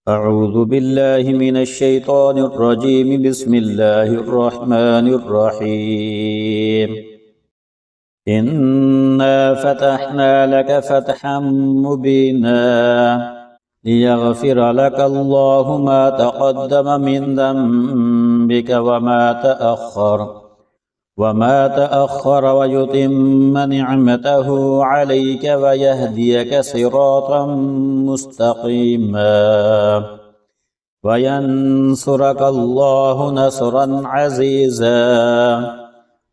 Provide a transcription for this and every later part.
أعوذ بالله من الشيطان الرجيم. بسم الله الرحمن الرحيم. إنا فتحنا لك فتحا مبينا ليغفر لك الله ما تقدم من ذنبك وما تأخر ويتم نعمته عليك ويهديك صراطا مستقيما وينصرك الله نصرا عزيزا.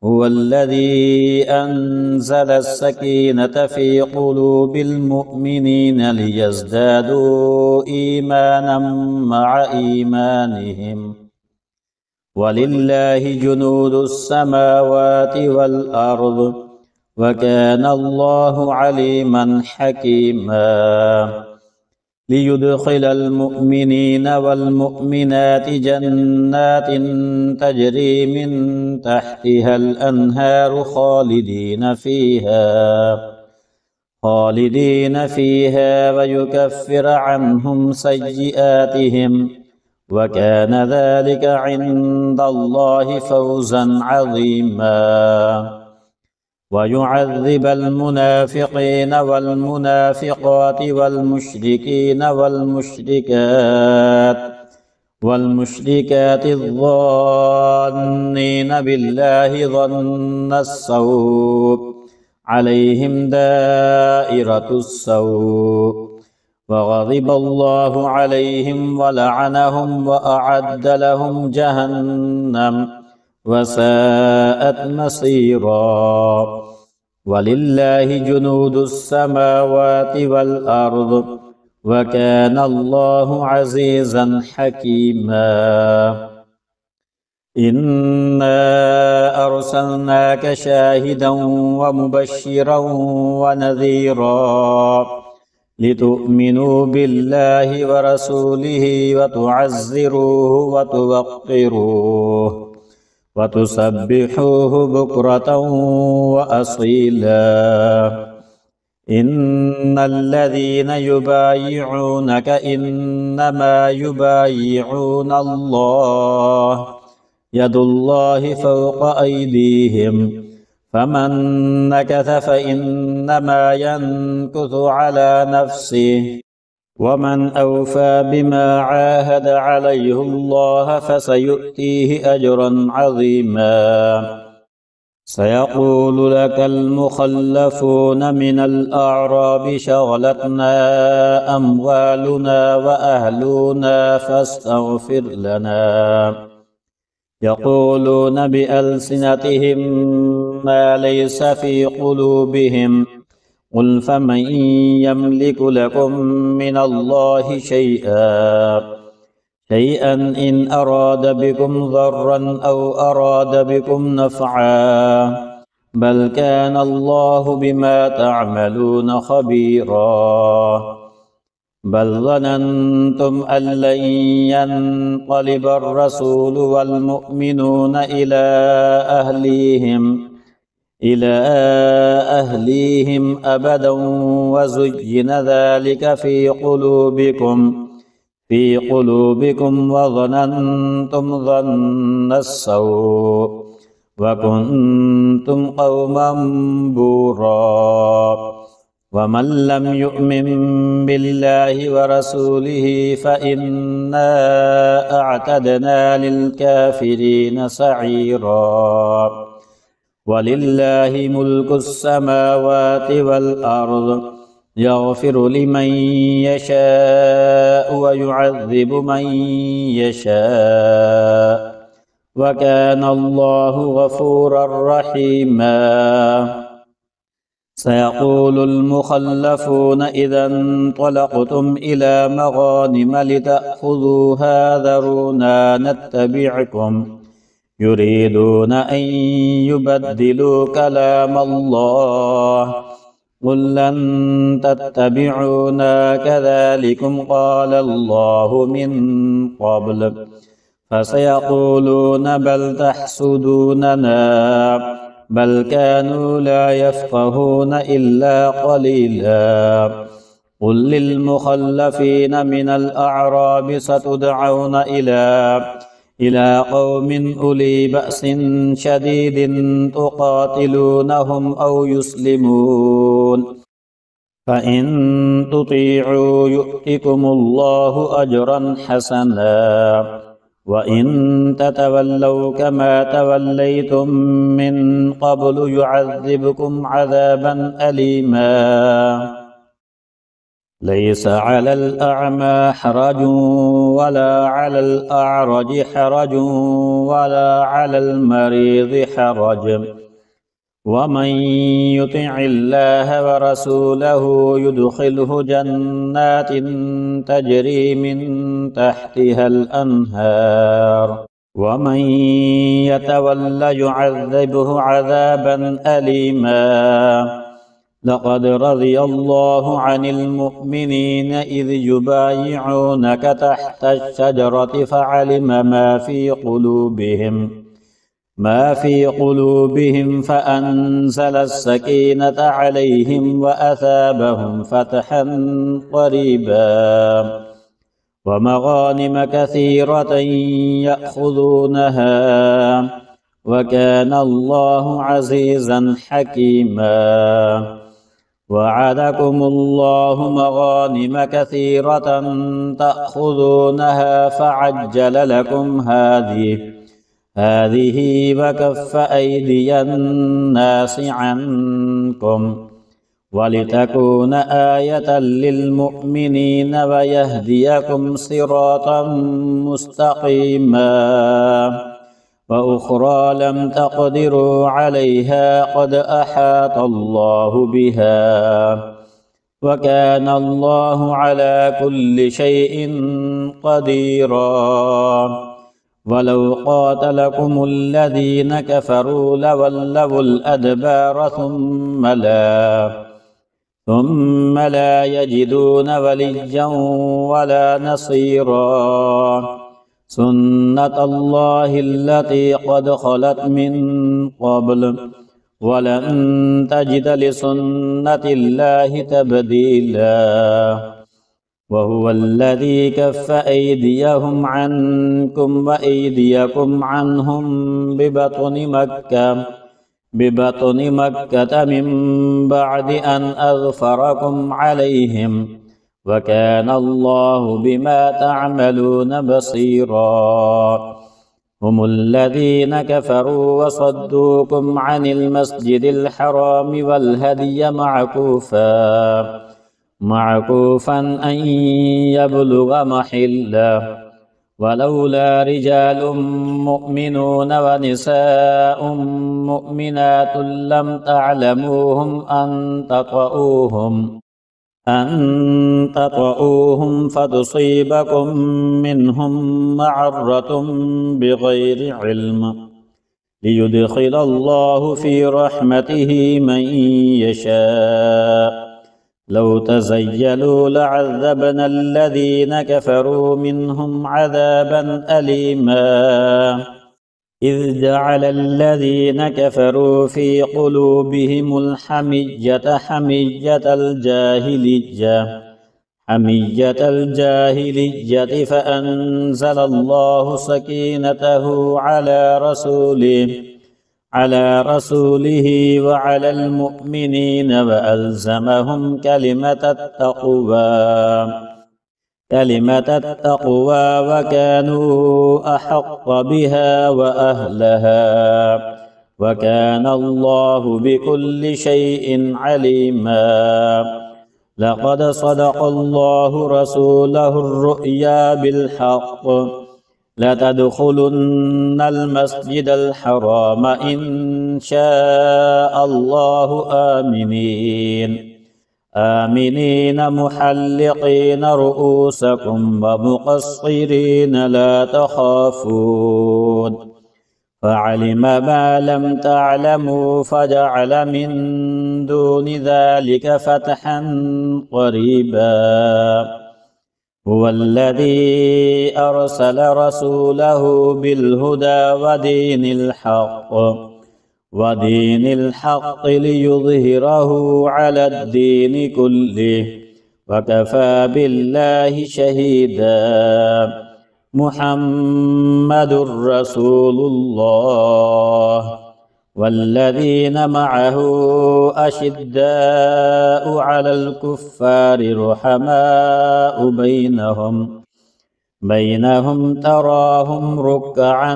هو الذي أنزل السكينة في قلوب المؤمنين ليزدادوا إيمانا مع إيمانهم ولله جنود السماوات والأرض وكان الله عليما حكيما. ليدخل المؤمنين والمؤمنات جنات تجري من تحتها الأنهار خالدين فيها ويكفر عنهم سيئاتهم وكان ذلك عند الله فوزا عظيما. ويعذب المنافقين والمنافقات والمشركات الظانين بالله ظن السوء عليهم دائرة السوء وغضب الله عليهم ولعنهم وأعد لهم جهنم وساءت مصيرا. ولله جنود السماوات والأرض وكان الله عزيزا حكيما. إنا أرسلناك شاهدا ومبشرا ونذيرا لتؤمنوا بالله ورسوله وتعزروه وتوقروه وتسبحوه بكرة وأصيلا. إن الذين يبايعونك إنما يبايعون الله يد الله فوق أيديهم فمن نكث فإنما ينكث على نفسه ومن أوفى بما عاهد عليه الله فسيؤتيه أجرا عظيما. سيقول لك المخلفون من الأعراب شغلتنا أموالنا وأهلنا فاستغفر لنا. يقولون بألسنتهم ما ليس في قلوبهم قل فمن يملك لكم من الله شيئا إن أراد بكم ضرا أو أراد بكم نفعا بل كان الله بما تعملون خبيرا. بل ظننتم أن لن ينقلب الرسول والمؤمنون إلى أهليهم أبدا وزين ذلك في قلوبكم وظننتم ظن السوء وكنتم قوما بورا. ومن لم يؤمن بالله ورسوله فإنا أعتدنا للكافرين سعيرا. ولله ملك السماوات والأرض يغفر لمن يشاء ويعذب من يشاء وكان الله غفورا رحيما. سيقول المخلفون إذا انطلقتم إلى مغانم لتأخذوها ذرونا نتبعكم يريدون أن يبدلوا كلام الله قل لن تتبعونا كذلكم قال الله من قبل فسيقولون بل تحسدوننا بل كانوا لا يفقهون إلا قليلا قل للمخلفين من الأعراب ستدعون إلى قوم أولي بأس شديد تقاتلونهم أو يسلمون فإن تطيعوا يؤتكم الله أجرا حسنا وإن تتولوا كما توليتم من قبل يعذبكم عذابا أليما ليس على الأعمى حرج ولا على الأعرج حرج ولا على المريض حرج ومن يطع الله ورسوله يدخله جنات تجري من تحتها الأنهار ومن يتول يعذبه عذابا أليما لقد رضي الله عن المؤمنين إذ يبايعونك تحت الشجرة فعلم ما في قلوبهم فأنزل السكينة عليهم وأثابهم فتحا قريبا ومغانم كثيرة يأخذونها وكان الله عزيزا حكيما وعدكم الله مغانم كثيرة تأخذونها فعجل لكم هذه وكف أيدي الناس عنكم ولتكون آية للمؤمنين ويهديكم صراطا مستقيما وأخرى لم تقدروا عليها قد أحاط الله بها وكان الله على كل شيء قديرا ولو قاتلكم الذين كفروا لولوا الأدبار ثم لا يجدون وليا ولا نصيرا سنة الله التي قد خلت من قبل ولن تجد لسنة الله تبديلا وهو الذي كف أيديهم عنكم وأيديكم عنهم ببطن مكة من بعد أن أظفركم عليهم وكان الله بما تعملون بصيرا هم الذين كفروا وصدوكم عن المسجد الحرام والهدي معكوفا أن يبلغ محله ولولا رجال مؤمنون ونساء مؤمنات لم تعلموهم أن تطؤوهم فتصيبكم منهم معرة بغير علم ليدخل الله في رحمته من يشاء لو تزيلوا لعذبنا الذين كفروا منهم عذابا أليما إذ جعل الذين كفروا في قلوبهم الحمية حمية الجاهلية فأنزل الله سكينته على رسوله وعلى المؤمنين وألزمهم كلمة التقوى وكانوا أحق بها وأهلها وكان الله بكل شيء عليما لقد صدق الله رسوله الرؤيا بالحق لتدخلن المسجد الحرام إن شاء الله آمنين محلقين رؤوسكم ومقصرين لا تخافون فعلم ما لم تعلموا فجعل من دون ذلك فتحا قريبا هو الذي أرسل رسوله بالهدى ودين الحق ليظهره على الدين كله وكفى بالله شهيدا. محمد رسول الله والذين معه أشداء على الكفار رحماء بينهم تراهم ركعا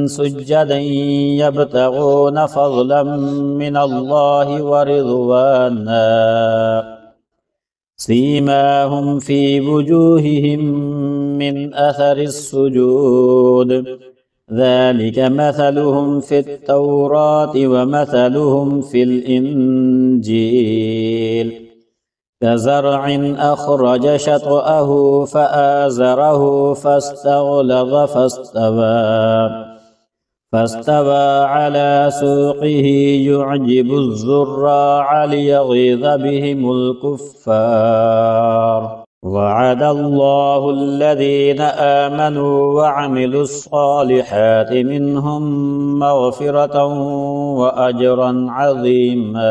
سجدا يبتغون فضلا من الله ورضوانا سيماهم في وجوههم من أثر السجود ذلك مثلهم في التوراة ومثلهم في الإنجيل كزرع أخرج شطأه فآزره فاستغلظ فاستوى على سوقه يعجب الزراع ليغيظ بهم الكفار. وعد الله الذين آمنوا وعملوا الصالحات منهم مغفرة وأجرا عظيما.